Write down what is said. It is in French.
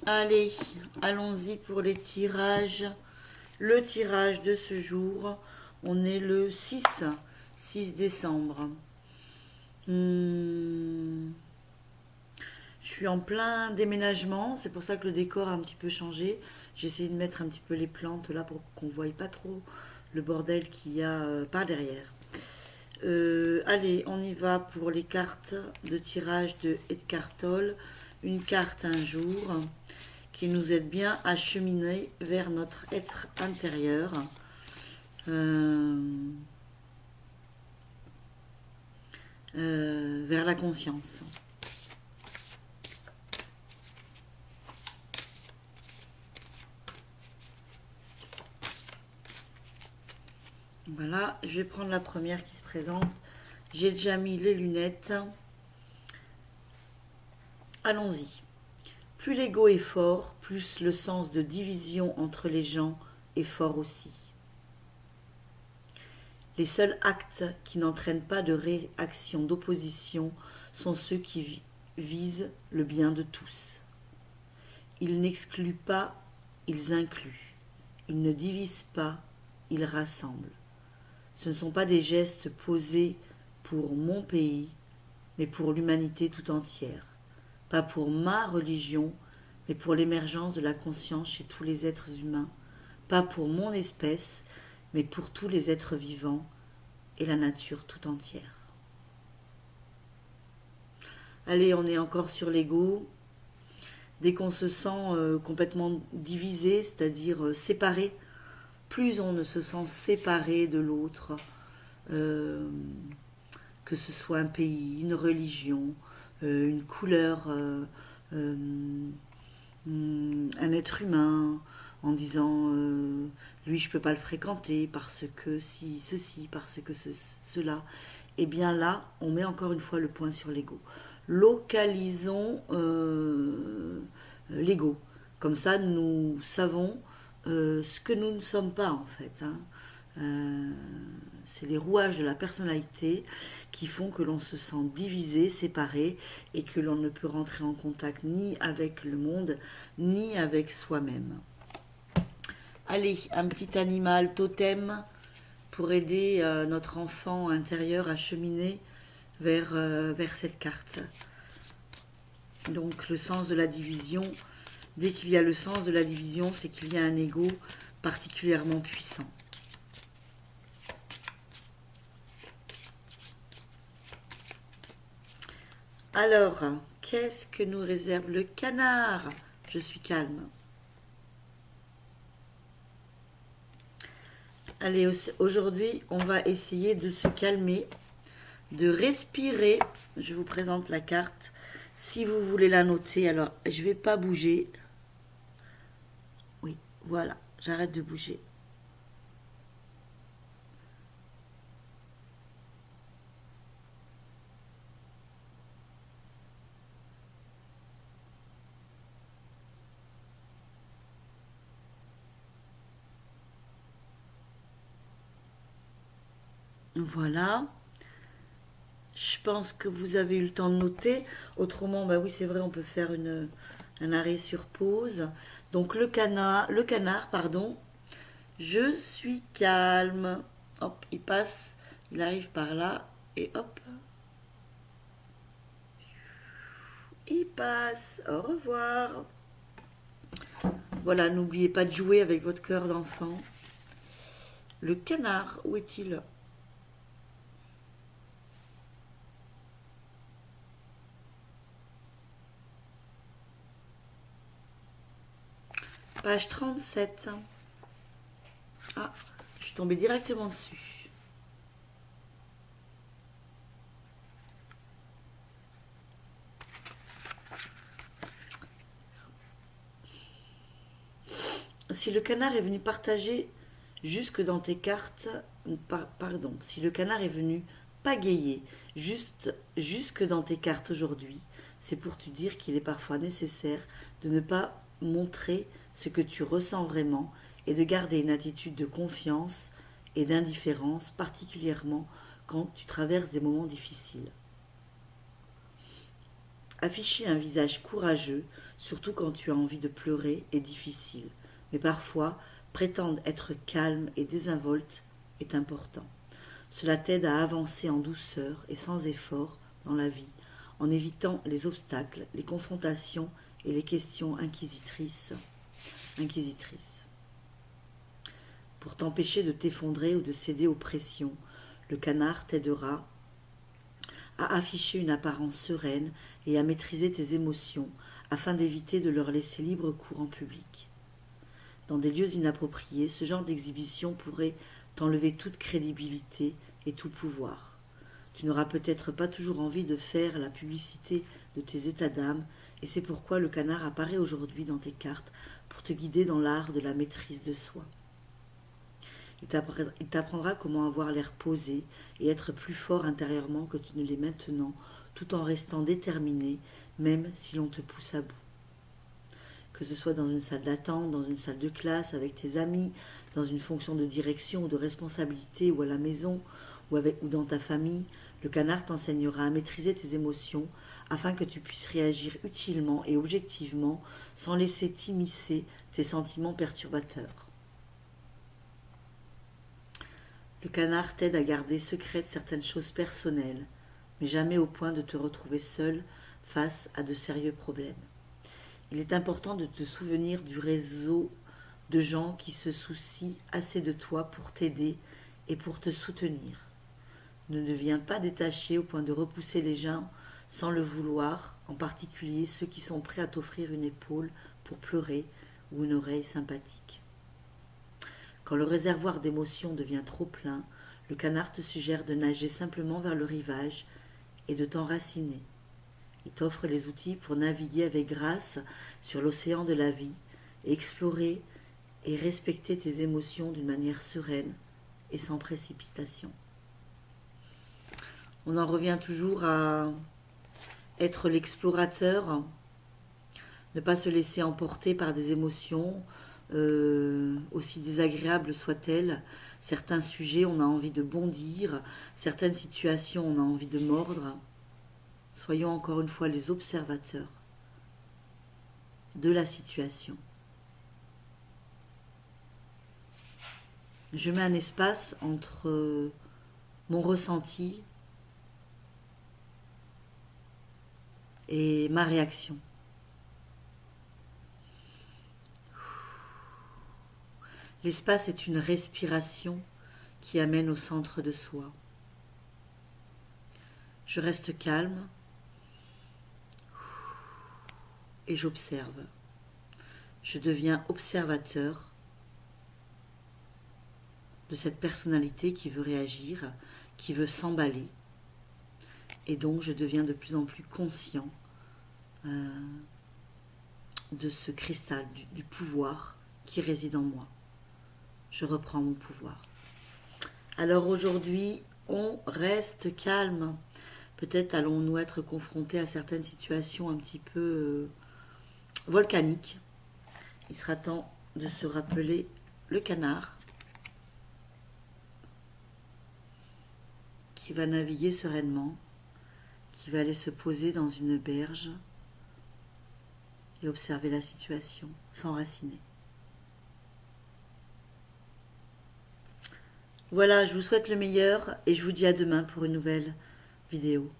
Allez, allons-y pour les tirages. Le tirage de ce jour, on est le 6 décembre. Je suis en plein déménagement, c'est pour ça que le décor a un petit peu changé. J'ai essayé de mettre un petit peu les plantes là pour qu'on ne voie pas trop le bordel qu'il y a par derrière. Allez, on y va pour les cartes de tirage de Edgar Tolle. Une carte un jour qui nous aide bien à cheminer vers notre être intérieur. Vers la conscience. Voilà, je vais prendre la première qui se présente. J'ai déjà mis les lunettes. Allons-y. Plus l'ego est fort, plus le sens de division entre les gens est fort aussi. Les seuls actes qui n'entraînent pas de réaction d'opposition sont ceux qui visent le bien de tous. Ils n'excluent pas, ils incluent. Ils ne divisent pas, ils rassemblent. Ce ne sont pas des gestes posés pour mon pays, mais pour l'humanité tout entière. Pas pour ma religion, mais pour l'émergence de la conscience chez tous les êtres humains. Pas pour mon espèce, mais pour tous les êtres vivants et la nature tout entière. Allez, on est encore sur l'ego. Dès qu'on se sent complètement divisé, c'est-à-dire séparé, plus on ne se sent séparé de l'autre, que ce soit un pays, une religion, une couleur, un être humain, en disant lui je peux pas le fréquenter parce que si ceci, parce que cela, et bien là on met encore une fois le point sur l'ego. Localisons l'ego, comme ça nous savons ce que nous ne sommes pas en fait, hein. C'est les rouages de la personnalité qui font que l'on se sent divisé, séparé et que l'on ne peut rentrer en contact ni avec le monde ni avec soi-même. Allez, un petit animal totem pour aider notre enfant intérieur à cheminer vers cette carte. Donc le sens de la division, dès qu'il y a le sens de la division, c'est qu'il y a un ego particulièrement puissant. Alors, qu'est-ce que nous réserve le canard? Je suis calme. Allez, aujourd'hui, on va essayer de se calmer, de respirer. Je vous présente la carte. Si vous voulez la noter, alors je ne vais pas bouger. Oui, voilà, j'arrête de bouger. Voilà. Je pense que vous avez eu le temps de noter. Autrement, bah oui, c'est vrai, on peut faire un arrêt sur pause. Donc le canard, pardon. Je suis calme. Hop, il passe, il arrive par là et hop, il passe. Au revoir. Voilà, n'oubliez pas de jouer avec votre cœur d'enfant. Le canard, où est-il? Page 37. Ah, je suis tombée directement dessus. Si le canard est venu partager jusque dans tes cartes, pardon, si le canard est venu pagayer jusque dans tes cartes aujourd'hui, c'est pour te dire qu'il est parfois nécessaire de ne pas montrer ce que tu ressens vraiment et de garder une attitude de confiance et d'indifférence, particulièrement quand tu traverses des moments difficiles. Afficher un visage courageux, surtout quand tu as envie de pleurer, est difficile. Mais parfois, prétendre être calme et désinvolte est important. Cela t'aide à avancer en douceur et sans effort dans la vie, en évitant les obstacles, les confrontations et les questions inquisitrices. Pour t'empêcher de t'effondrer ou de céder aux pressions, le canard t'aidera à afficher une apparence sereine et à maîtriser tes émotions afin d'éviter de leur laisser libre cours en public. Dans des lieux inappropriés, ce genre d'exhibition pourrait t'enlever toute crédibilité et tout pouvoir. Tu n'auras peut-être pas toujours envie de faire la publicité de tes états d'âme, et c'est pourquoi le canard apparaît aujourd'hui dans tes cartes pour te guider dans l'art de la maîtrise de soi. Il t'apprendra comment avoir l'air posé et être plus fort intérieurement que tu ne l'es maintenant, tout en restant déterminé, même si l'on te pousse à bout. Que ce soit dans une salle d'attente, dans une salle de classe, avec tes amis, dans une fonction de direction ou de responsabilité, ou à la maison, ou dans ta famille, le canard t'enseignera à maîtriser tes émotions afin que tu puisses réagir utilement et objectivement sans laisser t'immiscer tes sentiments perturbateurs. Le canard t'aide à garder secrètes certaines choses personnelles, mais jamais au point de te retrouver seul face à de sérieux problèmes. Il est important de te souvenir du réseau de gens qui se soucient assez de toi pour t'aider et pour te soutenir. Ne deviens pas détaché au point de repousser les gens sans le vouloir, en particulier ceux qui sont prêts à t'offrir une épaule pour pleurer ou une oreille sympathique. Quand le réservoir d'émotions devient trop plein, le canard te suggère de nager simplement vers le rivage et de t'enraciner. Il t'offre les outils pour naviguer avec grâce sur l'océan de la vie et explorer et respecter tes émotions d'une manière sereine et sans précipitation. On en revient toujours à être l'explorateur, ne pas se laisser emporter par des émotions, aussi désagréables soient-elles. Certains sujets, on a envie de bondir, certaines situations, on a envie de mordre. Soyons encore une fois les observateurs de la situation. Je mets un espace entre mon ressenti et ma réaction. L'espace est une respiration qui amène au centre de soi. Je reste calme et j'observe. Je deviens observateur de cette personnalité qui veut réagir, qui veut s'emballer. Et donc je deviens de plus en plus conscient de ce cristal, du pouvoir qui réside en moi. Je reprends mon pouvoir. Alors aujourd'hui, on reste calme. Peut-être allons-nous être confrontés à certaines situations un petit peu volcaniques. Il sera temps de se rappeler le canard qui va naviguer sereinement, qui va aller se poser dans une berge et observer la situation, s'enraciner. Voilà, je vous souhaite le meilleur et je vous dis à demain pour une nouvelle vidéo.